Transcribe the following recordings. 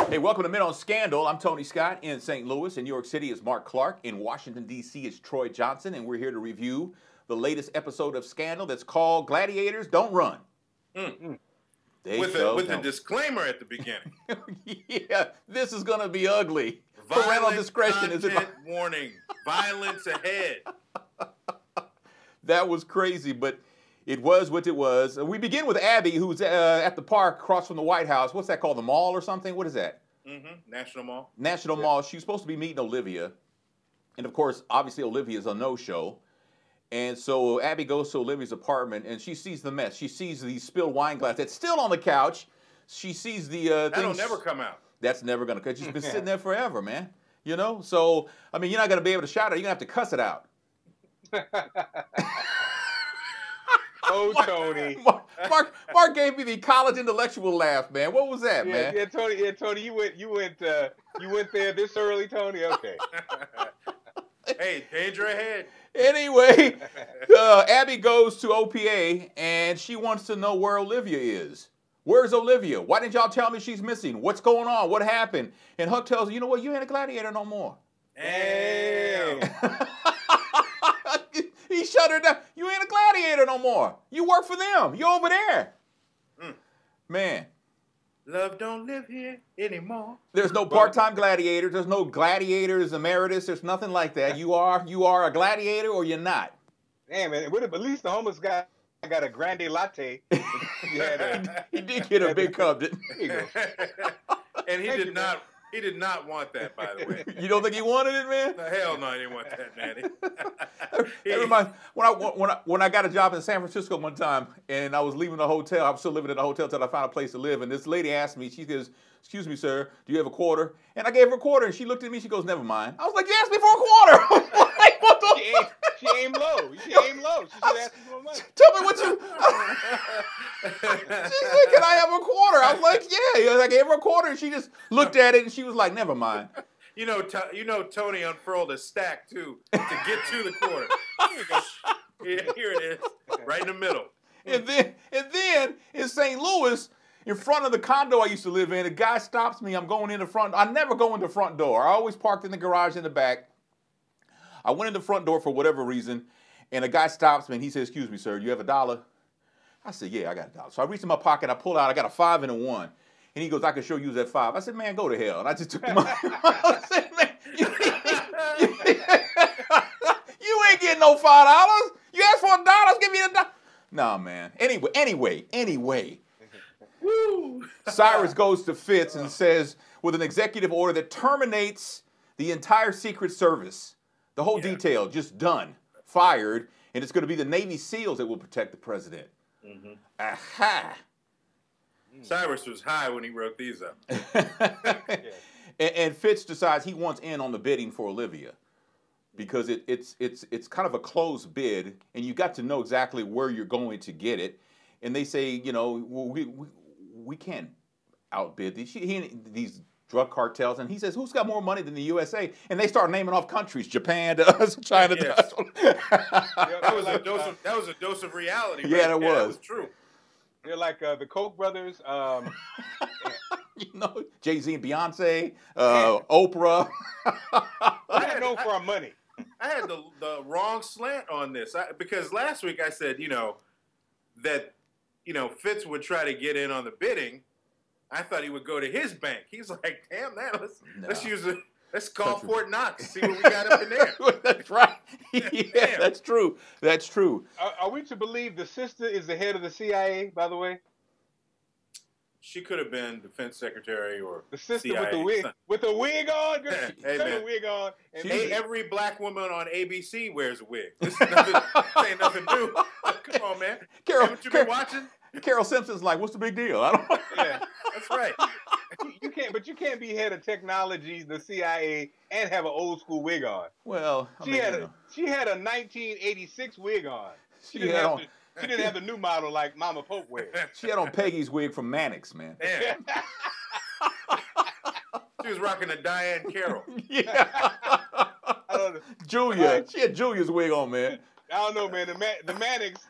Hey, welcome to Men on Scandal. I'm Tony Scott in St. Louis. In New York City is Mark Clark. In Washington, D.C. is Troy Johnson. And we're here to review the latest episode of Scandal that's called Gladiators Don't Run. With a disclaimer at the beginning. Yeah, this is going to be ugly. Parental discretion is warning. Violence ahead. That was crazy, but it was what it was. We begin with Abby, who's at the park across from the White House. What's that called? The mall or something? What is that? National Mall. National Mall. She's supposed to be meeting Olivia. And, of course, obviously Olivia's a no-show. And so Abby goes to Olivia's apartment, and she sees the mess. She sees the spilled wine glass that's still on the couch. She sees the That'll never come out. That's never going to come. She's been sitting there forever, man. You know? So, I mean, you're not going to be able to shout her. You're going to have to cuss it out. Oh, Tony. Mark gave me the college intellectual laugh, man. What was that, man? Yeah, Tony, you went there this early, Tony? Okay. Hey, danger ahead. Anyway, Abby goes to OPA, and she wants to know where Olivia is. Where's Olivia? Why didn't y'all tell me she's missing? What's going on? What happened? And Huck tells her, you know what? You ain't a gladiator no more. Hey. He shut her down. You ain't a gladiator no more. You work for them. You over there. Man. Love don't live here anymore. There's no part-time gladiators. There's no gladiators emeritus. There's nothing like that. You are a gladiator or you're not. Damn, man. At least the homeless guy got a grande latte. He did get a big cup, didn't he? And he did not want that, by the way. You don't think he wanted it, man? No, hell no, he didn't want that, Manny. That reminds, when I got a job in San Francisco one time, and I was leaving the hotel, I was still living in the hotel until I found a place to live, and this lady asked me, she goes, excuse me, sir, do you have a quarter? And I gave her a quarter, and she looked at me, she goes, never mind. I was like, you asked me for a quarter. Like, what the She aimed low. She aimed low. She should ask me for money. Tell me what you... She said, can I have a quarter? I was like, yeah. I gave her a quarter, and she just looked at it, and she was like, never mind. You know, Tony unfurled a stack, too, to get to the quarter. Here it is, right in the middle. And then in St. Louis, in front of the condo I used to live in, a guy stops me. I'm going in the front. I never go in the front door. I always parked in the garage in the back. I went in the front door for whatever reason, and a guy stops me, and he says, excuse me, sir, do you have $1? I said, yeah, I got $1. So I reached in my pocket, I pulled out, I got a 5 and a 1. And he goes, I can sure use that 5. I said, man, go to hell. And I just took the money. I said, man, you ain't getting no $5. You asked for $1, give me $1. Nah, man. Anyway. Woo. Cyrus goes to Fitz and says, with an executive order that terminates the entire Secret Service, the whole detail, just done, fired, and it's going to be the Navy SEALs that will protect the president. Aha! Cyrus was high when he wrote these up. And Fitz decides he wants in on the bidding for Olivia because it's kind of a closed bid, and you got to know exactly where you're going to get it. And they say, you know, well, we can't outbid these drug cartels. And he says, who's got more money than the USA? And they start naming off countries: Japan to us, China to us. That was a dose of reality. Yeah, that was. That was true. They're like the Koch brothers. You know, Jay-Z and Beyonce, Oprah. I had known for our money. I had the wrong slant on this because last week I said, that Fitz would try to get in on the bidding. I thought he would go to his bank. He's like, damn that, let's call Fort Knox, see what we got up in there. That's right. Yeah, that's true. That's true. Are we to believe the sister is the head of the CIA, by the way? She could have been defense secretary or the sister CIA. with the wig on. Hey, man. Wig on. And every black woman on ABC wears a wig. This ain't nothing new. Come on, man. Haven't you been watching? Carol Simpson's like, what's the big deal? I don't. Yeah, that's right. You can't be head of technology, the CIA, and have an old school wig on. Well, she had a 1986 wig on. She didn't have the new model like Mama Pope wears. She had on Peggy's wig from Mannix, man. Yeah. She was rocking a Diane Carroll. Yeah. Julia. She had Julia's wig on, man. I don't know, man. The Mannix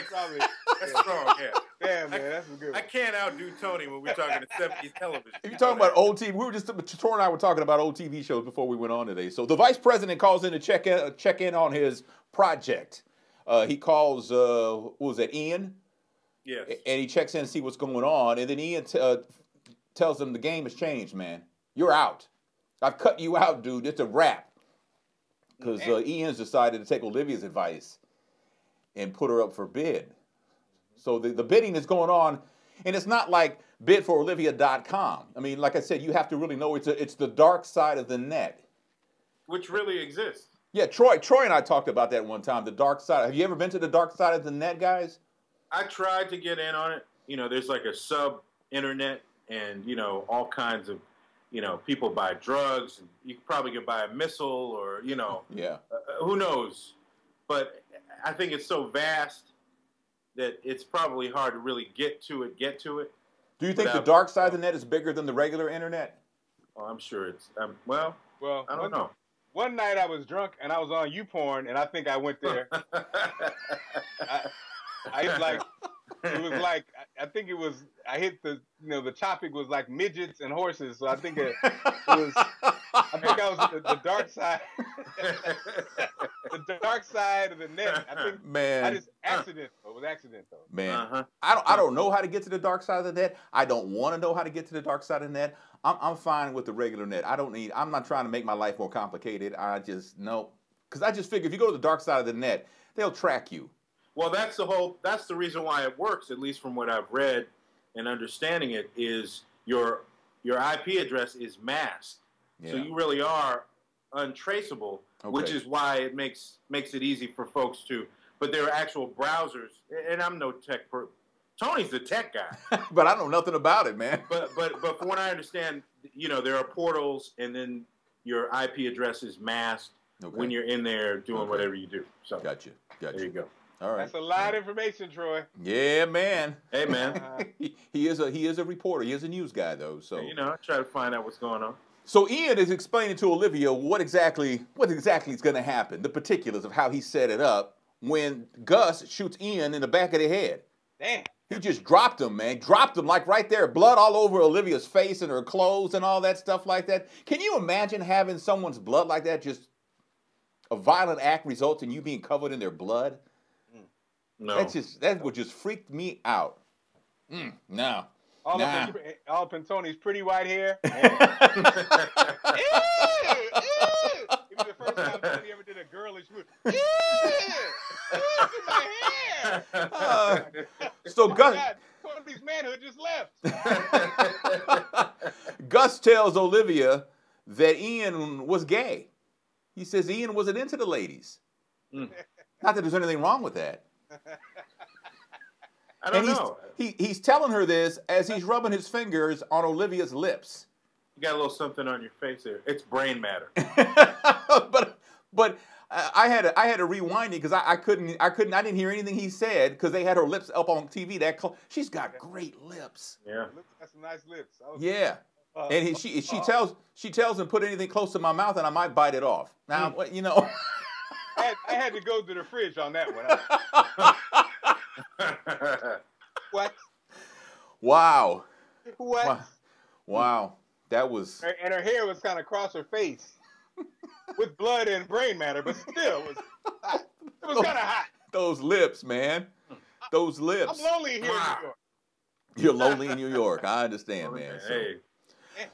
probably. That's strong, yeah. Damn, man, that's a good one. I can't outdo Tony when we're talking 70s television. If you're talking about old TV, we were just, Troy and I were talking about old TV shows before we went on today. So the vice president calls in to check in on his project. He calls, what was that, Ian? Yes. And he checks in to see what's going on. And then Ian tells him the game has changed, man. You're out. I've cut you out, dude. It's a wrap. Because Ian's decided to take Olivia's advice and put her up for bid. So the bidding is going on, and it's not like bidforolivia.com. I mean, like I said, you have to really know it's the dark side of the net. Which really exists. Yeah, Troy and I talked about that one time, the dark side. Have you ever been to the dark side of the net, guys? I tried to get in on it. You know, there's like a sub-internet and, you know, all kinds of, you know, people buy drugs. And you probably could buy a missile or, you know. Yeah. Who knows? But I think it's so vast that it's probably hard to really get to it. Do you think the dark side of the net is bigger than the regular internet? Oh, I'm sure it's, well, I don't know. One night I was drunk and I was on YouPorn, and I think I went there. I was like, it was like, I think it was, I hit the, you know, the topic was like midgets and horses. So I think it was, I think I was the dark side, the dark side of the net. I think, man, I just accident. It was accident though. Man, I don't know how to get to the dark side of the net. I don't want to know how to get to the dark side of the net. I'm fine with the regular net. I'm not trying to make my life more complicated. Because I just figure if you go to the dark side of the net, they'll track you. Well, that's the reason why it works, at least from what I've read and understanding it, is your IP address is masked. Yeah. So you really are untraceable, which is why it makes it easy for folks to, but there are actual browsers, and I'm no tech Tony's the tech guy. But I know nothing about it, man. But from what I understand, you know, there are portals, and then your IP address is masked when you're in there doing whatever you do. So Gotcha. There you go. All right. That's a lot of information, Troy. Yeah, man. Hey, man. he is a reporter. He is a news guy, though. So you know, I try to find out what's going on. So Ian is explaining to Olivia what exactly is going to happen, the particulars of how he set it up when Gus shoots Ian in the back of the head. Damn. He just dropped him, man. Dropped him like right there. Blood all over Olivia's face and her clothes and all that stuff like that. Can you imagine having someone's blood like that? Just a violent act results in you being covered in their blood? No. That would just freak me out. No. All up in Tony's pretty white hair. It was the first time Tony ever did a girlish move. It's in my hair. So Gus, Tony's manhood just left. Gus tells Olivia that Ian was gay. He says Ian wasn't into the ladies. Not that there's anything wrong with that. I don't know. He's telling her this as he's rubbing his fingers on Olivia's lips. You got a little something on your face there. It's brain matter. but I had to rewind it because I didn't hear anything he said because they had her lips up on TV. She's got great lips. Yeah, that's some nice lips. Yeah, and she tells him put anything close to my mouth and I might bite it off. Now you know. I had to go to the fridge on that one. What? Wow. What? Wow. That was. And her hair was kind of across her face, with blood and brain matter, but still, it was hot. It was kind of hot. Those lips, man. Those lips. I'm lonely here in New York. You're lonely in New York. I understand, man. Hey.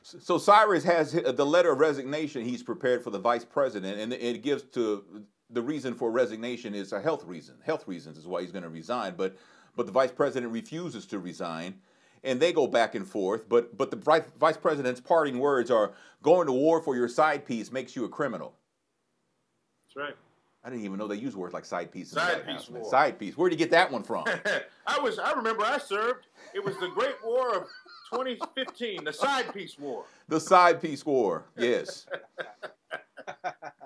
So Cyrus has the letter of resignation he's prepared for the vice president, and it gives to the reason for resignation is a health reason. Health reasons is why he's going to resign, but the vice president refuses to resign, and they go back and forth. But the vice president's parting words are, "Going to war for your side piece makes you a criminal." That's right. I didn't even know they use words like side piece. Side piece war. Side piece. Where'd you get that one from? I remember I served. It was the Great War of 2015, the Side Piece War. The Side Piece War, yes.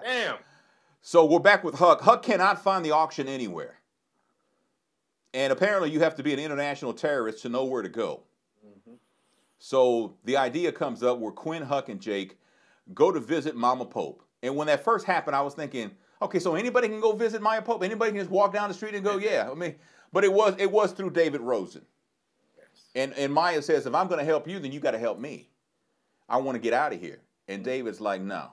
Damn. So we're back with Huck. Huck cannot find the auction anywhere. And apparently you have to be an international terrorist to know where to go. So the idea comes up where Quinn, Huck, and Jake go to visit Mama Pope. And when that first happened, I was thinking, okay, so anybody can go visit Mama Pope? Anybody can just walk down the street and go, yeah. I mean, but it was through David Rosen. And Maya says, if I'm going to help you, then you got to help me. I want to get out of here. And David's like, no.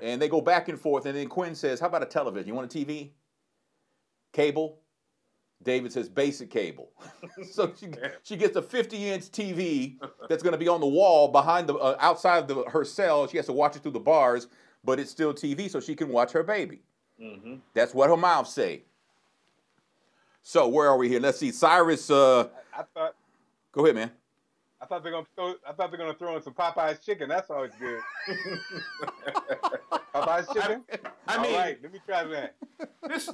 And they go back and forth. And then Quinn says, how about a television? You want a TV? Cable? David says, basic cable. So she gets a 50-inch TV that's going to be on the wall behind the outside her cell. She has to watch it through the bars, but it's still TV so she can watch her baby. Mm-hmm. That's what her mouth say. So where are we here? Let's see. Cyrus. I thought. Go ahead, man. I thought they're gonna throw in some Popeye's chicken. That's always good. Popeye's chicken. I mean, all right, let me try that. This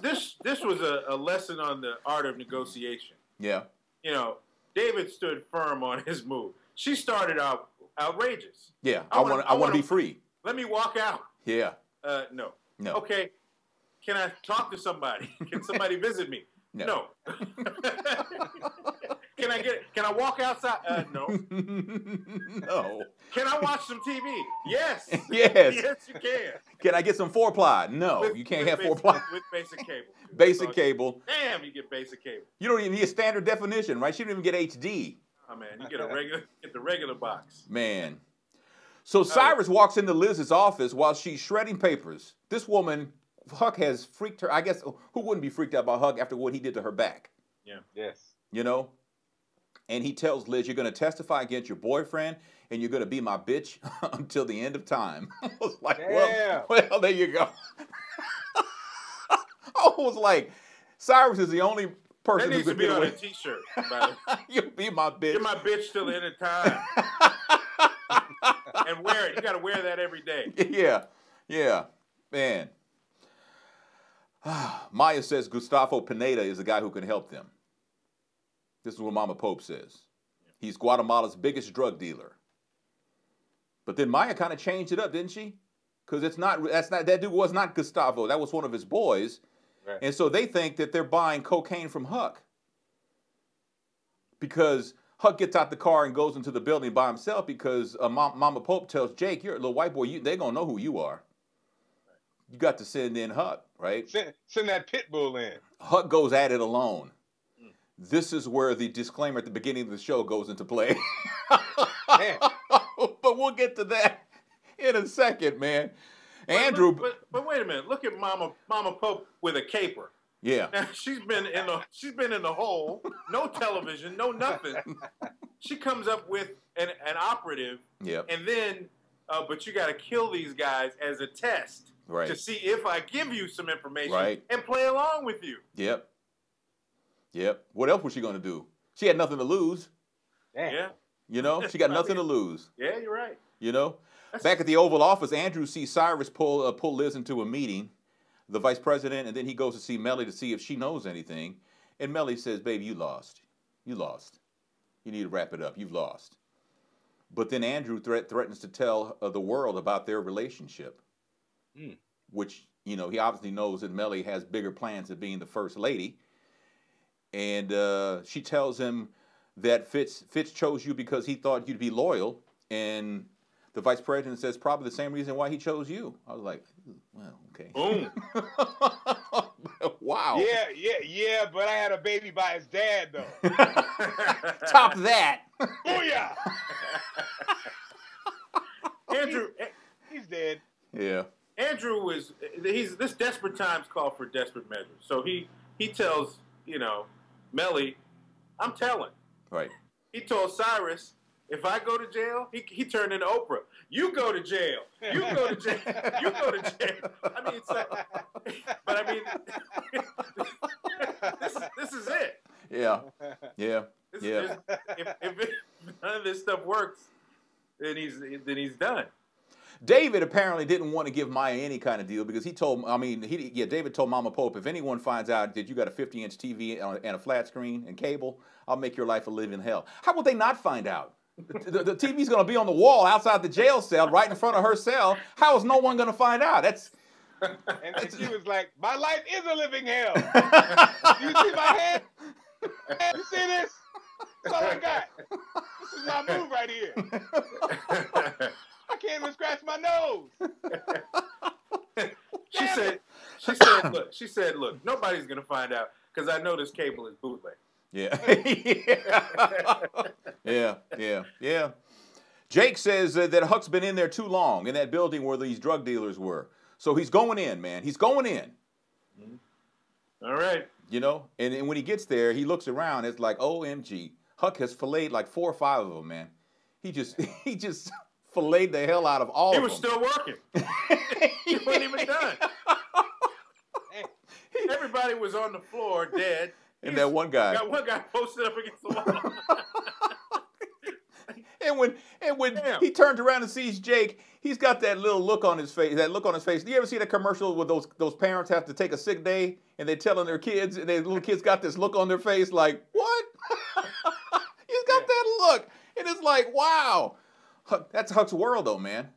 was a lesson on the art of negotiation. Yeah. You know, David stood firm on his move. She started out outrageous. Yeah. I want to be free. Let me walk out. Yeah. No. No. Okay. Can I talk to somebody? Can somebody visit me? No. Can I walk outside? No. No. Can I watch some TV? Yes. Yes. Yes, you can. Can I get some 4-ply? No, you can't have 4-ply. With basic cable. Basic cable. Damn, you get basic cable. You don't even need a standard definition, right? She don't even get HD. Oh man, you get the regular box. Man. So Cyrus walks into Liz's office while she's shredding papers. This woman, Huck, has freaked her. I guess who wouldn't be freaked out by Huck after what he did to her back? Yeah. Yes. You know? And he tells Liz, you're going to testify against your boyfriend and you're going to be my bitch until the end of time. I was like, well, there you go. I was like, Cyrus is the only person who could be on a T-shirt. You'll be my bitch. You're my bitch till the end of time. And wear it. You got to wear that every day. Yeah. Yeah. Man. Maya says Gustavo Pineda is the guy who can help them. This is what Mama Pope says. He's Guatemala's biggest drug dealer. But then Maya kind of changed it up, didn't she? Because that dude was not Gustavo. That was one of his boys. Right. And so they think that they're buying cocaine from Huck. Because Huck gets out the car and goes into the building by himself because Mama Pope tells Jake, you're a little white boy, they're going to know who you are. You got to send in Huck, right? Send that pit bull in. Huck goes at it alone. This is where the disclaimer at the beginning of the show goes into play. But we'll get to that in a second, man. Andrew. But wait a minute. Look at Mama Pope with a caper. Yeah. Now, she's been in the hole. No television, no nothing. She comes up with an operative. Yep. And then, but you got to kill these guys as a test. Right. To see if I give you some information right. and play along with you. Yep. Yep. What else was she going to do? She had nothing to lose. Damn. Yeah. You know, she got nothing to lose. Yeah, you're right. You know, back at the Oval Office, Andrew sees Cyrus pull Liz into a meeting, the vice president, and then he goes to see Mellie to see if she knows anything. And Mellie says, baby, you lost. You lost. You need to wrap it up. You've lost. But then Andrew threatens to tell the world about their relationship, which, you know, he obviously knows that Mellie has bigger plans of being the first lady. And she tells him that Fitz chose you because he thought you'd be loyal. And the vice president says probably the same reason why he chose you. I was like, well, okay. Boom. Wow. Yeah, but I had a baby by his dad, though. Top that. Booyah! Andrew, he's dead. Yeah. Andrew this desperate times call for desperate measures. So he tells, you know, Mellie, I'm telling. Right. He told Cyrus, if I go to jail, he turned into Oprah. You go to jail. You go to jail. You go to jail. I mean, but I mean, this is it. Yeah. Yeah. If none of this stuff works, then he's done. David apparently didn't want to give Maya any kind of deal because David told Mama Pope, if anyone finds out that you got a 50-inch TV and a flat screen and cable, I'll make your life a living hell. How would they not find out? The TV's going to be on the wall outside the jail cell, right in front of her cell. How is no one going to find out? And she was like, my life is a living hell. You see my head? You see this? That's all I got. This is my move right here. I can't even scratch my nose. She said, look, nobody's going to find out because I know this cable is bootleg. Yeah. Yeah. Jake says that Huck's been in there too long in that building where these drug dealers were. So he's going in, man. He's going in. All right. You know, and when he gets there, he looks around. It's like, OMG. Huck has filleted like 4 or 5 of them, man. He just filleted the hell out of all of them. He was still working. He wasn't even done. Everybody was on the floor dead. And that one guy. Got one guy posted up against the wall. And when he turns around and sees Jake, he's got that little look on his face. Do you ever see that commercial where those parents have to take a sick day and they're telling their kids, and their little kids got this look on their face like, what? He's got that look. And it's like, wow. That's Huck's world, though, man.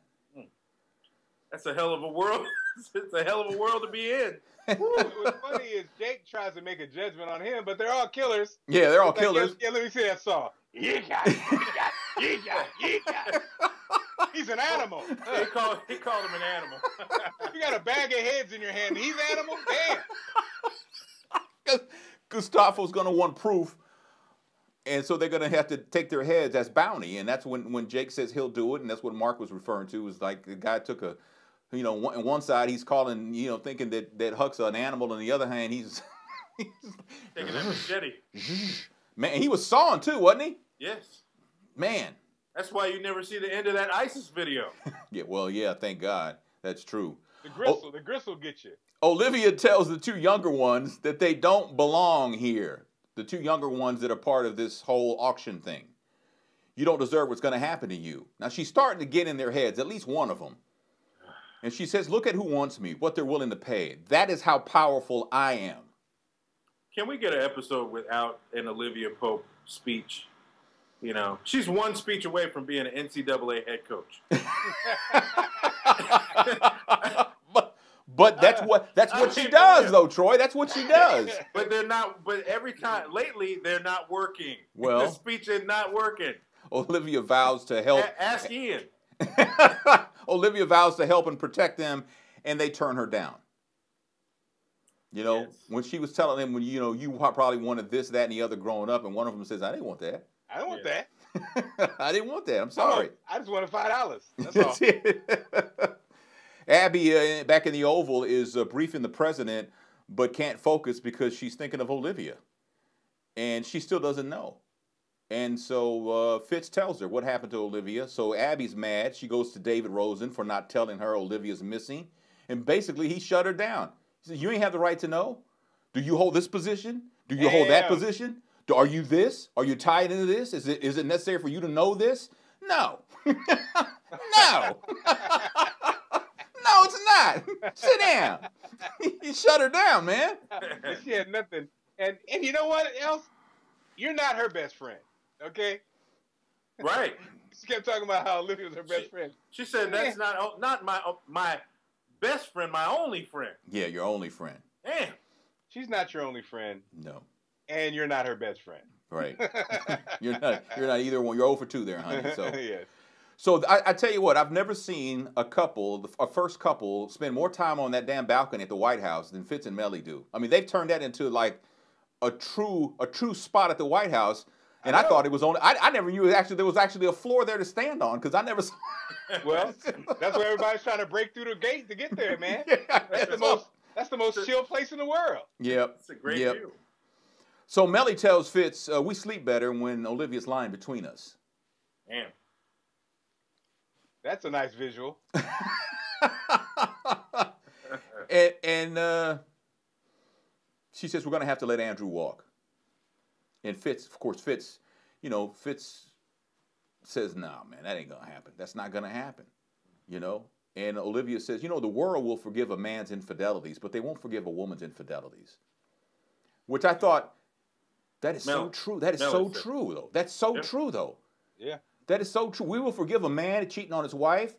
That's a hell of a world. It's a hell of a world to be in. What's funny is Jake tries to make a judgment on him, but they're all killers. Yeah, they're all killers. Yeah, let me see that song. You got it. He's an animal. He called him an animal. You got a bag of heads in your hand. He's an animal? Damn. Gustavo's going to want proof. And so they're going to have to take their heads as bounty. And that's when Jake says he'll do it. And that's what Mark was referring to. Is like the guy took a, on one side he's calling, thinking that Huck's an animal. On the other hand, he's taking a machete. Man, he was sawing too, wasn't he? Yes. Man. That's why you never see the end of that ISIS video. Yeah, thank God. That's true. The gristle get you. Olivia tells the 2 younger ones that they don't belong here. The 2 younger ones that are part of this whole auction thing. You don't deserve what's going to happen to you. Now, she's starting to get in their heads, at least one of them. And she says, look at who wants me, what they're willing to pay. That is how powerful I am. Can we get an episode without an Olivia Pope speech? She's one speech away from being an NCAA head coach. But that's what she does, though, Troy. That's what she does. But they're not. But every time lately, they're not working. Well, the speech is not working. Olivia vows to help. Ask Ian. Olivia vows to help and protect them, and they turn her down. Yes. When she was telling them, you probably wanted this, that, and the other growing up, and one of them says, I didn't want that. I don't want that. I didn't want that. I'm sorry. I just wanted $5. That's all. Abby, back in the Oval, is briefing the president, but can't focus because she's thinking of Olivia. And she still doesn't know. And so Fitz tells her what happened to Olivia. So Abby's mad. She goes to David Rosen for not telling her Olivia's missing. And basically, he shut her down. He says, you ain't have the right to know? Do you hold this position? Do you hold that position? Are you this? Are you tied into this? Is it necessary for you to know this? No. No. No, it's not. Sit down. You shut her down, man. She had nothing. And you know what else? You're not her best friend, okay? Right. She kept talking about how Olivia was her best friend. She said that's not my best friend, my only friend. Yeah, your only friend. Damn. She's not your only friend. No. And you're not her best friend. Right. You're not either one. You're 0 for 2 there, honey. So. Yes. So I tell you what, I've never seen a first couple, spend more time on that damn balcony at the White House than Fitz and Mellie do. I mean, they've turned that into like a true spot at the White House. And I thought it was only, I never knew there was actually a floor there to stand on because I never saw. Well, that's where everybody's trying to break through the gate to get there, man. Yeah, that's the most chill place in the world. Yep. It's a great view. So Mellie tells Fitz, we sleep better when Olivia's lying between us. Damn. That's a nice visual. and she says, we're going to have to let Andrew walk. And Fitz says, nah, man, that ain't going to happen. That's not going to happen, And Olivia says, the world will forgive a man's infidelities, but they won't forgive a woman's infidelities. Which I thought, that is so true. That is so true, though. That's so true, though. Yeah. That is so true. We will forgive a man cheating on his wife,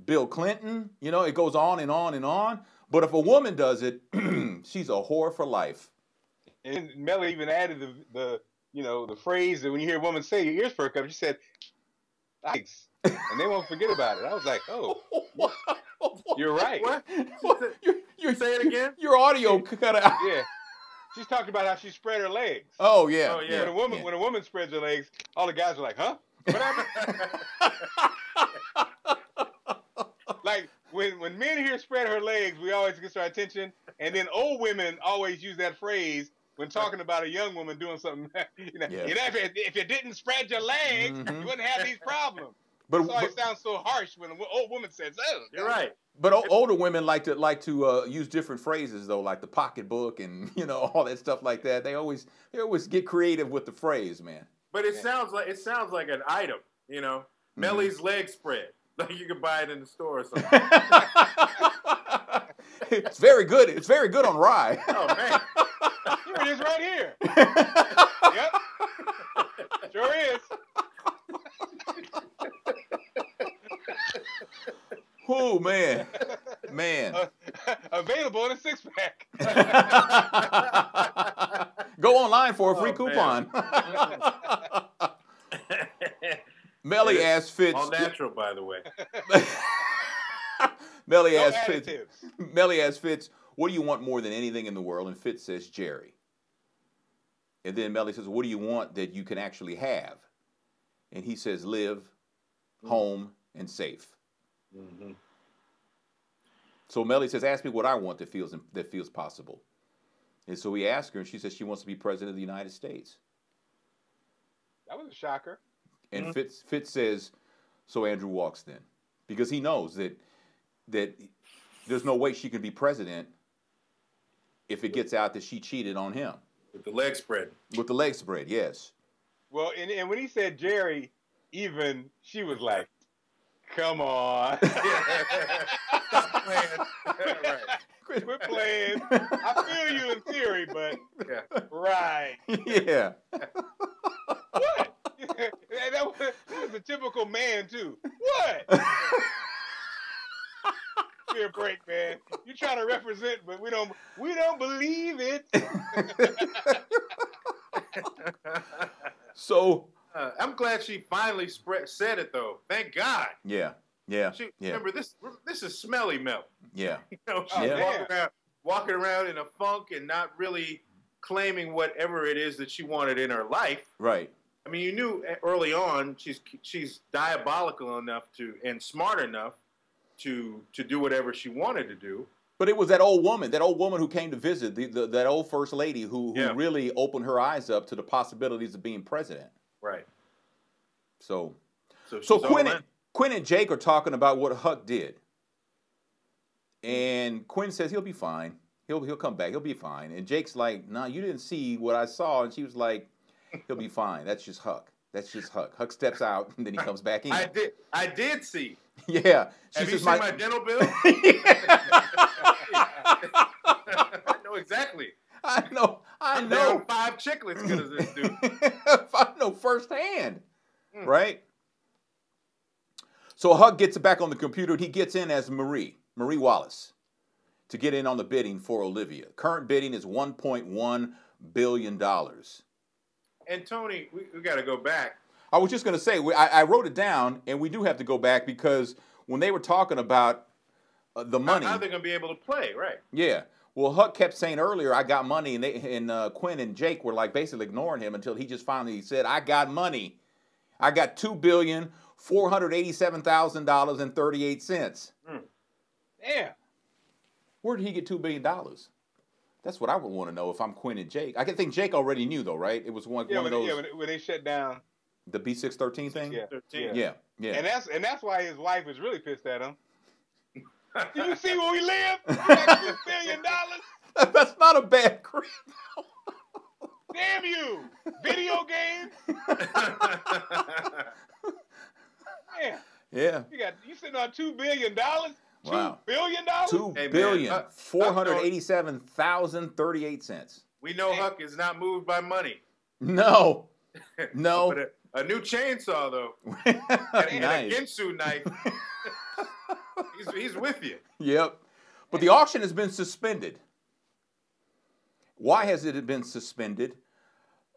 Bill Clinton, it goes on and on and on. But if a woman does it, she's a whore for life. And Mellie even added the phrase that when you hear a woman say, your ears perk up, she said, thanks. And they won't forget about it. I was like, oh, you're right. What? You say it again? Your audio cut out. Yeah. She's talking about how she spread her legs. Oh yeah. Oh, yeah. When a woman spreads her legs, all the guys are like, huh? What happened? Like when men here spread her legs, we always get our attention, and then old women always use that phrase when talking about a young woman doing something. You know, if you didn't spread your legs, you wouldn't have these problems. But it sounds so harsh when an old woman says, "Oh, you're right." But older women like to use different phrases though, like the pocketbook and all that stuff like that. They always get creative with the phrase, man. But it sounds like an item, Mellie's leg spread. Like you could buy it in the store or something. It's very good. It's very good on rye. Oh man. Here it is right here. Yep. Sure is. Oh man. Available in a 6-pack. Go online for a free coupon. Mellie asked Fitz. All natural, by the way. Mellie asked Fitz, what do you want more than anything in the world? And Fitz says, Jerry. And then Mellie says, what do you want that you can actually have? And he says, live, home, and safe. Mm-hmm. So Mellie says, ask me what I want that feels possible. And so he asked her, and she says she wants to be president of the United States. That was a shocker. And Fitz says, so Andrew walks then. Because he knows that there's no way she can be president if it gets out that she cheated on him. With the leg spread. With the leg spread, yes. Well, and when he said Jerry, even she was like, come on. Stop playing. Right. Quit playing. I feel you in theory, but right. Yeah. What? That was a typical man too. What? Give me a break, man. You're trying to represent, but we don't believe it. So I'm glad she finally said it though. Thank God. Yeah. Remember this is smelly Mel. Yeah. She's walking around in a funk and not really claiming whatever it is that she wanted in her life. Right. I mean, you knew early on she's diabolical enough and smart enough to do whatever she wanted to do. But it was that old woman who came to visit, that old first lady who really opened her eyes up to the possibilities of being president. Right. So Quinn and Jake are talking about what Huck did. And Quinn says he'll be fine. He'll come back. He'll be fine. And Jake's like, nah, you didn't see what I saw. And she was like, he'll be fine. That's just Huck. Huck steps out and then he comes back in. I did see. Yeah. Have you seen my dental bill? I know exactly. I know. I'm down 5 chiclets because of this dude. I know firsthand. Right? So Huck gets back on the computer. He gets in as Marie Wallace, to get in on the bidding for Olivia. Current bidding is $1.1 billion. And Tony, we got to go back. I was just going to say, I wrote it down, and we do have to go back because when they were talking about the money. How they're going to be able to play, right? Yeah. Well, Huck kept saying earlier, I got money, and Quinn and Jake were like basically ignoring him until he just finally said, I got money. I got $2,487,038. Damn. Where did he get $2 billion? That's what I would want to know if I'm Quinn and Jake. I can think Jake already knew though, right? It was one of those. Yeah, when they shut down the B613 thing. Yeah. And that's why his wife was really pissed at him. Do you see where we live? We got $2 billion. That's not a bad crib. Damn you! Video games. Yeah. You sitting on $2 billion. Wow. $2 billion? $2,487,038. We know Huck is not moved by money. No. But a new chainsaw, though. and a Ginsu knife. he's with you. Yep. But the auction has been suspended. Why has it been suspended?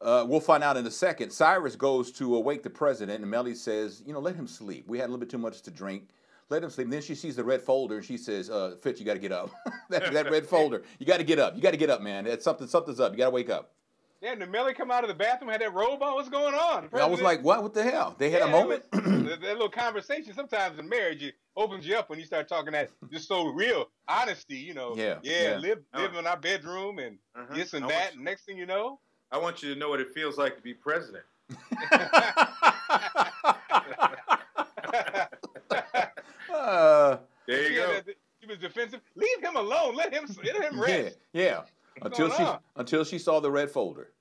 We'll find out in a second. Cyrus goes to wake the president, and Mellie says, let him sleep. We had a little bit too much to drink. Let him sleep. And then she sees the red folder and she says, Fitz, you got to get up. that red folder. You got to get up. You got to get up, man. Something's up. You got to wake up. Yeah, and the Mellie come out of the bathroom, had that robe on. What's going on? I was like, what? What the hell? They had a moment? That little conversation, sometimes in marriage, it opens you up when you start talking that just so real. Honesty, you know. Yeah. Live in our bedroom and this and that. And next thing you know. I want you to know what it feels like to be president. There you go. He was defensive. Leave him alone. Let him rest. Yeah. Until she saw the red folder.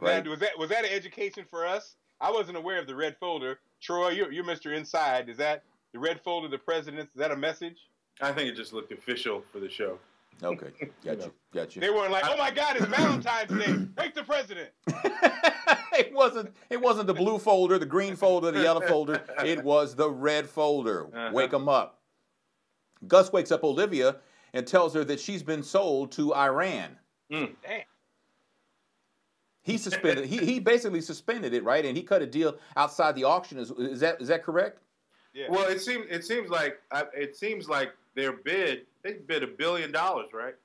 Right. Now, was that an education for us? I wasn't aware of the red folder. Troy, you're Mr. Inside. Is that the red folder, the president's? Is that a message? I think it just looked official for the show. Okay, got you. They weren't like, oh my God, it's Valentine's Day. Wake the president. It wasn't the blue folder, the green folder, the yellow folder. It was the red folder. Wake them up. Gus wakes up Olivia and tells her that she's been sold to Iran. Damn. He suspended. he basically suspended it, right? And he cut a deal outside the auction. Is that correct? Yeah. Well, it seems like their bid. They bid $1 billion, right?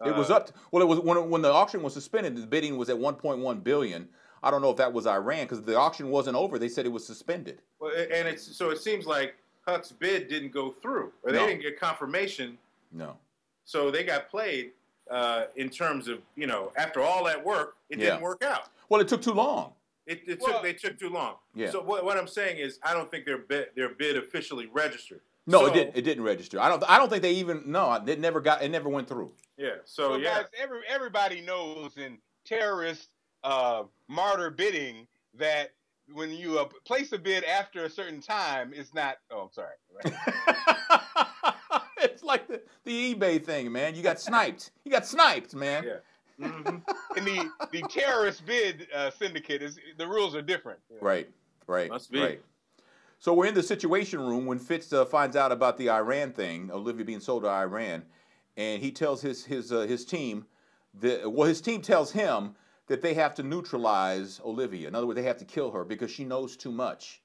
It was up. It was when the auction was suspended. The bidding was at 1.1 billion. I don't know if that was Iran because the auction wasn't over. They said it was suspended. Well, and it seems like Huck's bid didn't go through, or they didn't get confirmation. No. So they got played in terms of, after all that work, it didn't work out. Well, it took too long. They took too long. Yeah. So what I'm saying is, I don't think their bid officially registered. No, it didn't register. I don't think they even it never went through. Yeah. So guys, everybody knows in terrorist martyr bidding that when you place a bid after a certain time, it's not. Oh, I'm sorry. Right? It's like the eBay thing, man. You got sniped. You got sniped, man. Yeah. Mm-hmm. And the terrorist bid syndicate the rules are different. Right. Must be. Right. So we're in the situation room when Fitz finds out about the Iran thing, Olivia being sold to Iran, and he tells his team his team tells him that they have to neutralize Olivia. In other words, they have to kill her because she knows too much.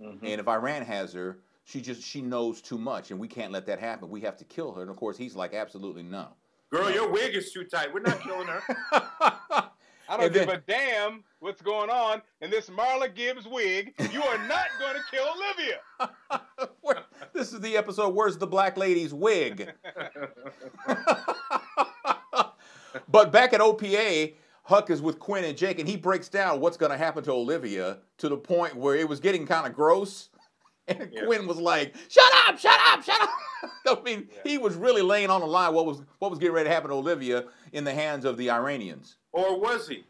Mm-hmm. And if Iran has her, she knows too much, and we can't let that happen. We have to kill her. And of course, he's like, absolutely no. Girl, your wig is too tight. We're not killing her. I don't give a damn what's going on in this Marla Gibbs wig. You are not going to kill Olivia. This is the episode, Where's the Black Lady's Wig? But back at OPA, Huck is with Quinn and Jake, and he breaks down what's going to happen to Olivia to the point where it was getting kind of gross. And Quinn was like, shut up. I mean, he was really laying on the line what was getting ready to happen to Olivia in the hands of the Iranians. Or was he?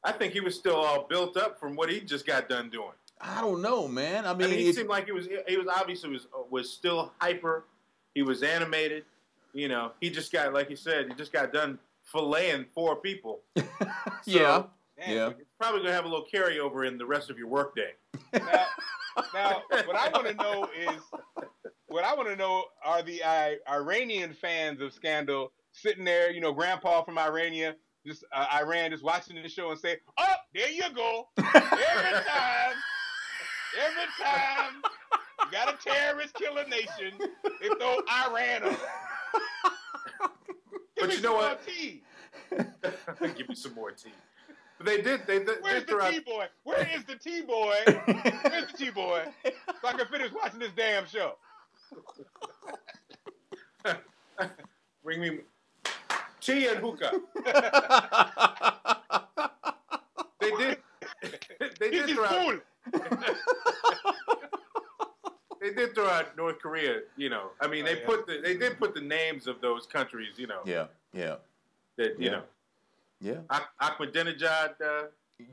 I think he was still all built up from what he just got done doing. I don't know, man. I mean he seemed like he was obviously was still hyper. He was animated. He just got, like you said, he just got done filleting 4 people. So, yeah. It's probably going to have a little carryover in the rest of your workday. Now, what I want to know are the Iranian fans of Scandal sitting there, Grandpa from Iran, just watching the show and say, "Oh, there you go." Every time you got a terrorist killing nation, they throw Iran on. But you know what? Give me some more tea. They did. Where's the T-boy? Where is the T-boy? Where's the T-boy? So I can finish watching this damn show. Bring me tea and hookah. They did throw out. They did throw out North Korea. I mean, they did put the names of those countries. Yeah. That Yeah. Ahmadinejad,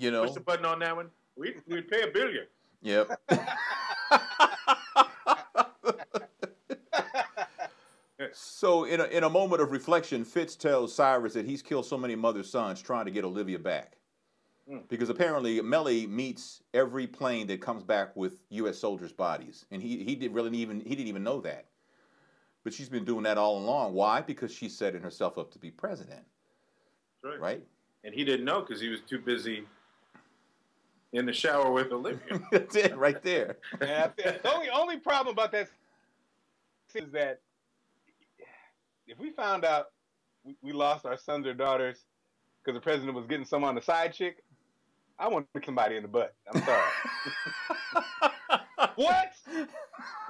push the button on that one. We'd pay $1 billion. Yep. So in a moment of reflection, Fitz tells Cyrus that he's killed so many mother's sons trying to get Olivia back. Because apparently Mellie meets every plane that comes back with U.S. soldiers' bodies. And he didn't even know that. But she's been doing that all along. Why? Because she's setting herself up to be president. Right. And he didn't know because he was too busy in the shower with Olivia. That's it, right there. And the only problem about that is that if we found out we lost our sons or daughters because the president was getting some on the side chick, I want to kick somebody in the butt. I'm sorry. What?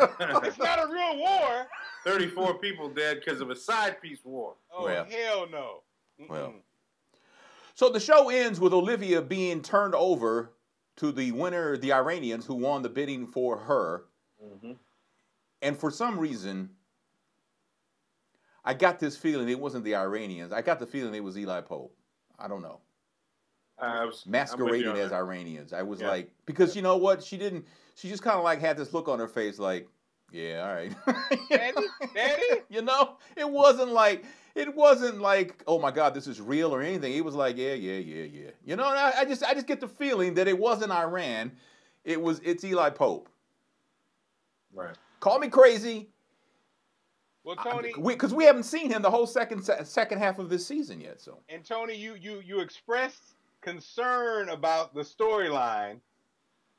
It's not a real war. 34 people dead because of a side piece war. Oh, Well. hell no. Well. So the show ends with Olivia being turned over to the winner, the Iranians, who won the bidding for her. Mm-hmm. And for some reason, I got this feeling it wasn't the Iranians. I got the feeling it was Eli Pope. I don't know. Masquerading as Iranians. I was like, because you know what? She just kind of like had this look on her face like, yeah, all right. Daddy? You know, it wasn't like, oh my God, this is real or anything. It was like, yeah. You know, and I just get the feeling that it wasn't Iran. It's Eli Pope. Right. Call me crazy. Well, Tony, because we haven't seen him the whole second half of this season yet. So. And Tony, you expressed concern about the storyline.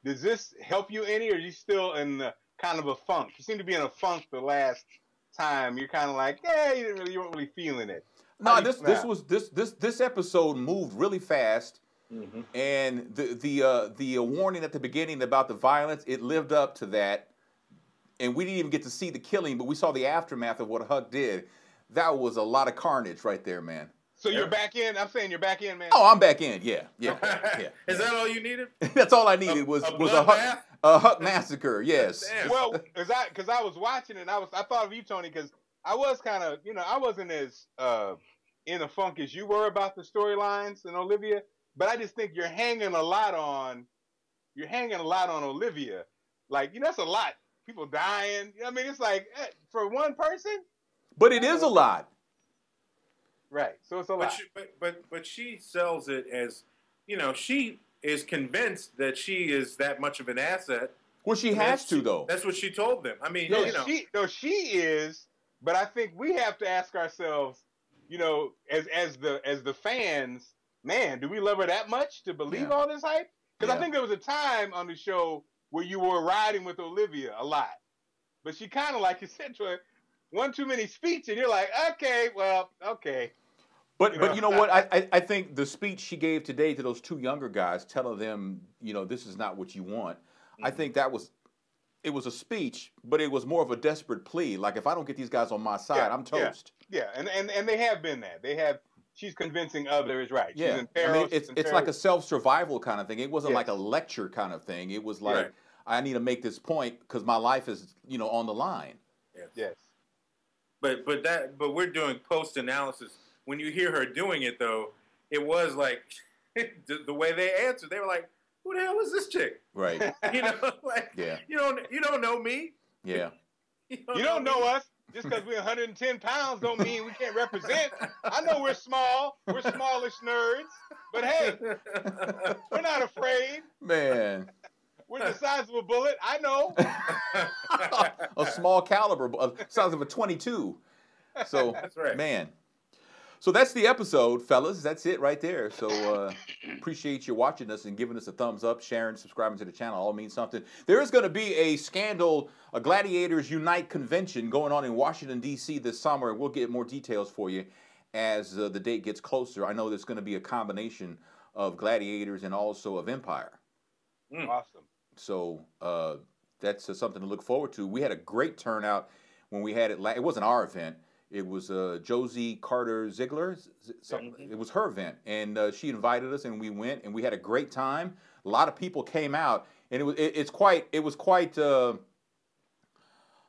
Does this help you any, or are you still in kind of a funk? You seem to be in a funk the last time. You're kind of like, yeah, you weren't really feeling it. No, this episode moved really fast, mm-hmm. and the warning at the beginning about the violence, it lived up to that. And we didn't even get to see the killing, but we saw the aftermath of what Huck did. That was a lot of carnage right there, man. So you're back in? I'm saying you're back in, man. Oh, I'm back in. Yeah. Is that all you needed? That's all I needed was a Huck massacre. Yes. Damn. Well, because I was watching it, and I thought of you, Tony, because I was kind of, I wasn't as in a funk as you were about the storylines and Olivia, but I just think you're hanging a lot on Olivia. Like, that's a lot. People dying. I mean, it's like for one person. But it is a lot. Right. So it's a lot. But she sells it as, she is convinced that she is that much of an asset. Well, she has to, though. That's what she told them. I mean, she is. But I think we have to ask ourselves, as the fans, man, do we love her that much to believe all this hype? Because I think there was a time on the show where you were riding with Olivia a lot. But she kind of, like you said to her, one too many speech, and you're like, okay. But you know what? I think the speech she gave today to those two younger guys, telling them, this is not what you want. Mm-hmm. I think it was a speech, but it was more of a desperate plea. Like, if I don't get these guys on my side, I'm toast. Yeah, and they have been that. She's convincing others, right? Yeah, she's in Paris, it's like a self-survival kind of thing. It wasn't like a lecture kind of thing. It was like, I need to make this point because my life is, on the line. Yes. But we're doing post-analysis. When you hear her doing it, though, it was like the way they answered. They were like, "Who the hell is this chick?" Right. You don't know me. Yeah. You don't know us. Just because we're 110 pounds don't mean we can't represent. I know we're small. We're smallish nerds. But hey, we're not afraid. Man. We're the size of a bullet. I know. A small caliber, size of a 22. So, that's right. Man. So that's the episode, fellas. That's it right there. So appreciate you watching us and giving us a thumbs up, sharing, subscribing to the channel. All means something. There is going to be a Gladiators Unite convention going on in Washington, D.C. this summer. We'll get more details for you as the date gets closer. I know there's going to be a combination of Gladiators and also of Empire. Awesome. So that's something to look forward to. We had a great turnout when we had it. It wasn't our event. It was Josie Carter Ziegler. It was her event, and she invited us, and we went, and we had a great time. A lot of people came out, and it was quite.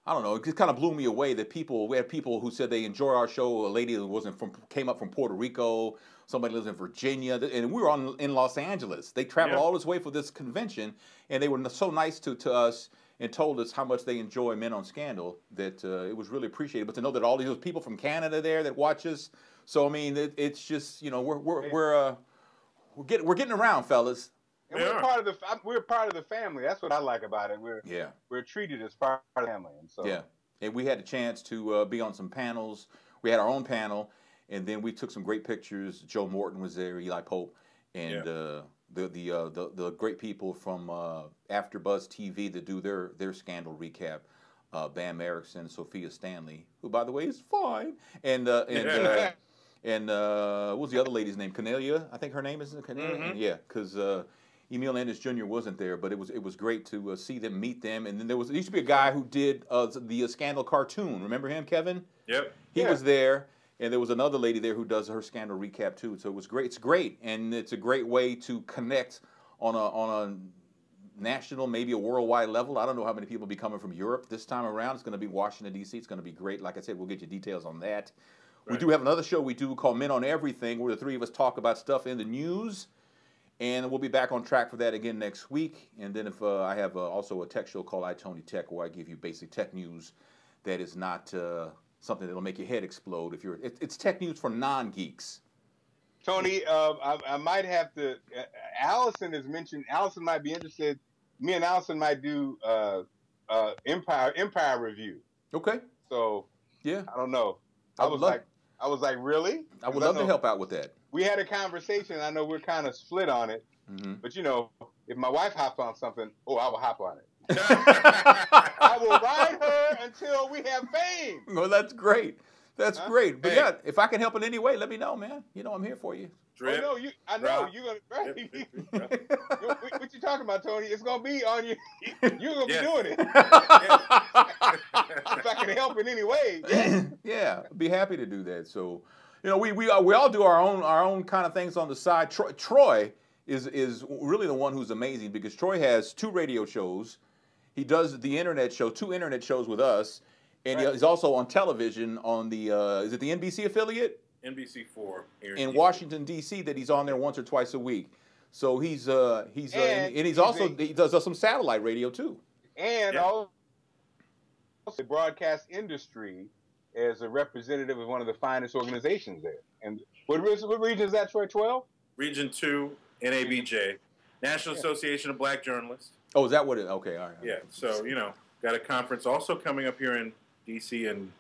I don't know. It just kind of blew me away that we had people who said they enjoy our show. A lady who came up from Puerto Rico. Somebody lives in Virginia, and we were in Los Angeles. They traveled all this way for this convention, and they were so nice to us and told us how much they enjoy Men on Scandal, that it was really appreciated. But to know that all these people from Canada there that watch us, so I mean, it's just we're getting around, fellas. And we're part of the family. That's what I like about it. We're treated as part of the family, and so and we had a chance to be on some panels. We had our own panel, and then we took some great pictures. Joe Morton was there, Eli Pope, and the great people from AfterBuzz TV that do their scandal recap. Bam Erickson, Sophia Stanley, who by the way is fine, and what was the other lady's name? Cornelia, I think her name is Cornelia. Mm-hmm. Yeah, because Emil Ennis Jr. wasn't there, but it was great to see them, meet them, and then there used to be a guy who did the Scandal cartoon. Remember him, Kevin? Yep. He was there, and there was another lady there who does her Scandal recap too. So it was great. It's great, and it's a great way to connect on a national, maybe a worldwide level. I don't know how many people will be coming from Europe this time around. It's going to be Washington, D.C. It's going to be great. Like I said, we'll get you details on that. Right. We do have another show we do called Men on Everything, where the three of us talk about stuff in the news. And we'll be back on track for that again next week. And then if I have also a tech show called iTony Tech, where I give you basic tech news that is not something that'll make your head explode. It's tech news for non-geeks. Tony, I might have to. Allison has mentioned. Allison might be interested. Me and Allison might do Empire review. Okay. So yeah, I don't know. I was like, really? I would love to help out with that. We had a conversation. I know we're kind of split on it, but you know, if my wife hops on something, I will hop on it. I will ride her until we have fame. Well, that's great. That's great. But yeah, if I can help in any way, let me know, man. You know I'm here for you. Drip, I know you're gonna. Right. What you talking about, Tony? It's gonna be on you. You're gonna be doing it. If I can help in any way. Yeah, I'd be happy to do that. So, you know, we all do our own kind of things on the side. Troy is really the one who's amazing because Troy has 2 radio shows. He does the internet show, 2 internet shows with us, and he's also on television on the is it the NBC affiliate? NBC4 in Washington D.C. that he's on there once or twice a week. So he does some satellite radio too. And also the broadcast industry as a representative of one of the finest organizations there. And what region is that, Troy? 12? Region 2, NABJ, National Association of Black Journalists. Oh, is that what it? Okay, all right. Yeah. So got a conference also coming up here in D.C. in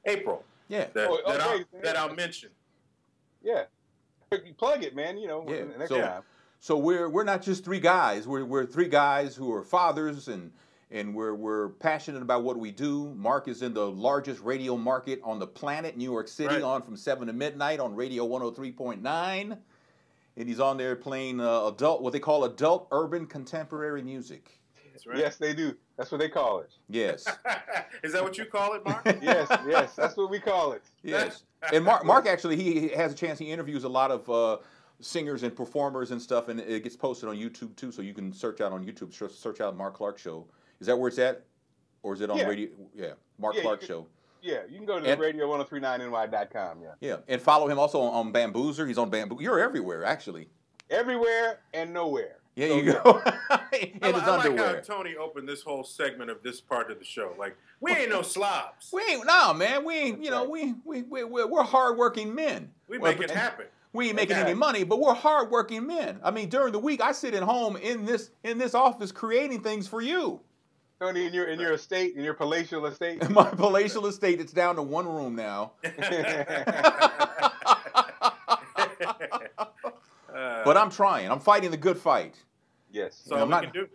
April. Yeah. That I'll mention. Yeah. Plug it, man. Next time. So we're not just 3 guys. We're 3 guys who are fathers and we're passionate about what we do. Mark is in the largest radio market on the planet, New York City, on from 7 to midnight on Radio 103.9. And he's on there playing what they call adult urban contemporary music. That's right. Yes, they do. That's what they call it. Yes. Is that what you call it, Mark? Yes, that's what we call it. Yes. And Mark actually, he has a chance. He interviews a lot of singers and performers and stuff, and it gets posted on YouTube too. So you can search out on YouTube. Search out Mark Clark Show. Is that where it's at, or is it on radio? Yeah, Mark Clark Show. Yeah, you can go to radio1039ny.com. Yeah, and follow him also on Bamboozer. He's on Bamboo. You're everywhere, actually. Everywhere and nowhere. Yeah, you go. I like how Tony opened this whole segment of this part of the show. Like, we ain't no slobs. We ain't, man. We ain't, we're hardworking men. We make it happen. We ain't making any money, but we're hardworking men. I mean, during the week, I sit at home in this office creating things for you. Tony, in your estate, in your palatial estate? My palatial estate, it's down to 1 room now. But I'm trying. I'm fighting the good fight. Yes. That's all we can do.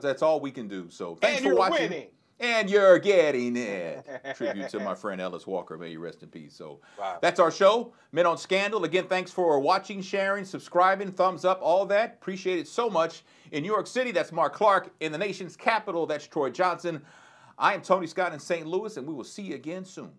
That's all we can do. So thanks for watching. Winning. And you're getting it. Tribute to my friend Ellis Walker. May you rest in peace. So that's our show, Men on Scandal. Again, thanks for watching, sharing, subscribing, thumbs up, all that. Appreciate it so much. In New York City, that's Mark Clark. In the nation's capital, that's Troy Johnson. I am Tony Scott in St. Louis, and we will see you again soon.